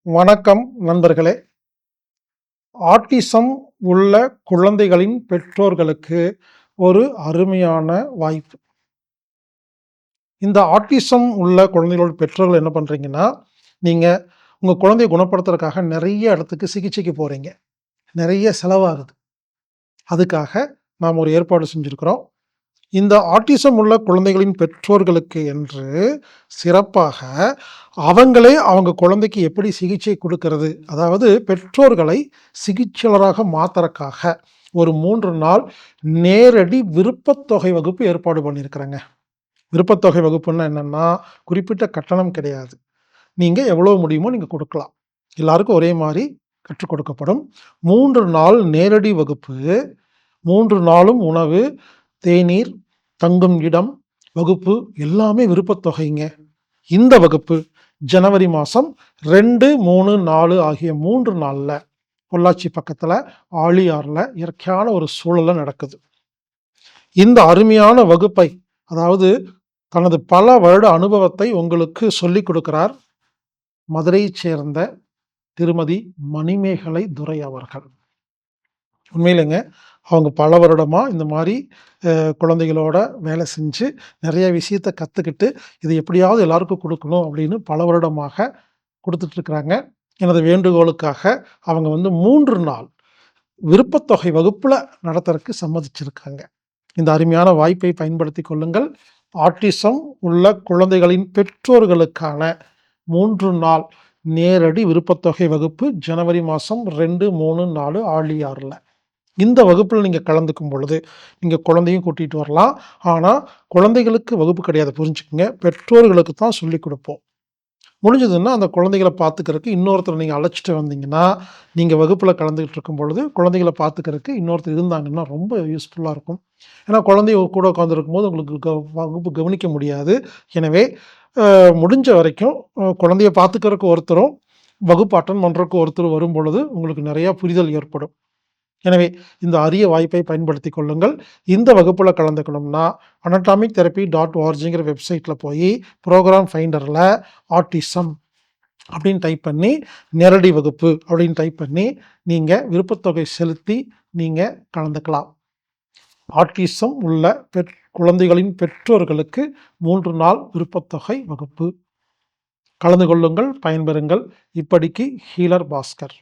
வணக்கம் நண்பர்களே. ஆட்டிசம் உள்ள குழந்தைகளின் பெற்றோர்களுக்கு ஒரு அருமையான வாய்ப்பு. இந்த ஆட்டிசம் உள்ள குழந்தைகளோட பெற்றோர்கள் என்ன பண்றீங்கன்னா, நீங்க உங்க குழந்தைய குணப்படுத்துறதுக்காக நெறைய இடத்துக்கு சிகிச்சைக்கு போறீங்க. நெறைய செலவாகுது. அதுக்காக நாம் ஒரு ஏற்பாடு செஞ்சிருக்கிறோம். இந்த ஆட்டிசம் உள்ள குழந்தைகளின் பெற்றோர்களுக்கு என்று சிறப்பாக அவங்களே அவங்க குழந்தைக்கு எப்படி சிகிச்சை குடுக்கிறது, அதாவது பெற்றோர்களை சிகிச்சையாளராக மாத்துறக்காக ஒரு 3 நாள் நேரடி விருப்பத்தொகை வகுப்பு ஏற்பாடு பண்ணியிருக்கிறேங்க. விருப்பத்தொகை வகுப்புன்னா என்னன்னா, குறிப்பிட்ட கட்டணம் கிடையாது. நீங்க எவ்வளவு முடியுமோ நீங்க குடுக்கலாம். எல்லாருக்கும் ஒரே மாரி கற்றுக் கொடுக்கப்படும். 3 நாள் நேரடி வகுப்பு, 3 நாளும் உணவு, தேநீர், தங்கும் இடம், வகுப்பு எல்லாமே விருப்பத்தொகைங்க. இந்த வகுப்பு ஜனவரி மாசம் 2, 3, 4 ஆகிய 3 நாள்ல பொள்ளாச்சி பக்கத்துல ஆழியாறுல இயற்கையான ஒரு சூழல்ல நடக்குது. இந்த அருமையான வகுப்பை, அதாவது தனது பல வருட அனுபவத்தை உங்களுக்கு சொல்லிக் கொடுக்கிறார் மதுரையைச் சேர்ந்த திருமதி மணிமேகலை துரை அவர்கள். உண்மையிலேங்க அவங்க பல வருடமா இந்த மாரி குழந்தைகளோட வேலை செஞ்சு நிறைய விஷயத்த கத்துக்கிட்டு, இத எப்படியாவது எல்லாருக்கும் குடுக்கணும் அப்படின்னு பல வருடமாக குடுத்துட்டு இருக்கிறாங்க. எனது வேண்டுகோளுக்காக அவங்க 3 நாள் விருப்பத்தொகை வகுப்புல நடத்துறக்கு சம்மதிச்சிருக்காங்க. இந்த அருமையான வாய்ப்பை பயன்படுத்திக் கொள்ளுங்கள். ஆட்டிசம் உள்ள குழந்தைகளின் பெற்றோர்களுக்கான 3 நாள் நேரடி விருப்பத்தொகை வகுப்பு ஜனவரி மாசம் 2, 3, 4 ஆழியாறுல. இந்த வகுப்புல நீங்க கலந்துக்கும் பொழுது, நீங்க குழந்தையும் கூட்டிட்டு வரலாம். ஆனா, குழந்தைகளுக்கு வகுப்பு கிடையாது புரிஞ்சுக்கங்க. பெற்றோர்களுக்கு தான் சொல்லிக் குடுப்போம். முடிஞ்சதுன்னா, அந்த குழந்தைகள பார்த்துக்கிறதுக்கு இன்னொருத்தர நீங்க அழைச்சுட்டு வந்தீங்கன்னா, நீங்க வகுப்புல கலந்துகிட்டு இருக்கும் பொழுது, குழந்தைகள பார்த்துக்கிறதுக்கு இன்னொருத்தர் இருந்தாங்கன்னா ரொம்ப யூஸ்ஃபுல்லா இருக்கும். ஏன்னா, குழந்தை கூட உட்கார்ந்திருக்கும்போது உங்களுக்கு வகுப்பு கவனிக்க முடியாது. எனவே, முடிஞ்ச வரைக்கும் குழந்தைய பார்த்துக்கிறதுக்கு ஒருத்தரும், வகுப்பு அட்டெண்ட் பண்றதுக்கு ஒருத்தர் வரும்பொழுது, உங்களுக்கு நெறைய புரிதல் ஏற்படும். எனவே, இந்த அரிய வாய்ப்பை பயன்படுத்திக் கொள்ளுங்கள். இந்த வகுப்புல கலந்துக்கணும்னா, anatomictherapy.orgங்கிற வெப்சைட்ல போயி, புரோகிராம் ஃபைண்டர்ல ஆட்டிசம் அப்படின்னு டைப் பண்ணி, நேரடி வகுப்பு அப்படின்னு டைப் பண்ணி, நீங்க விருப்பத்தொகை செலுத்தி நீங்க கலந்துக்கலாம். ஆட்டிசம் உள்ள குழந்தைகளின் பெற்றோர்களுக்கு 3 நாள் விருப்பத்தொகை வகுப்பு. கலந்து கொள்ளுங்கள், பயன்பெறுங்கள். இப்படிக்கு ஹீலர் பாஸ்கர்.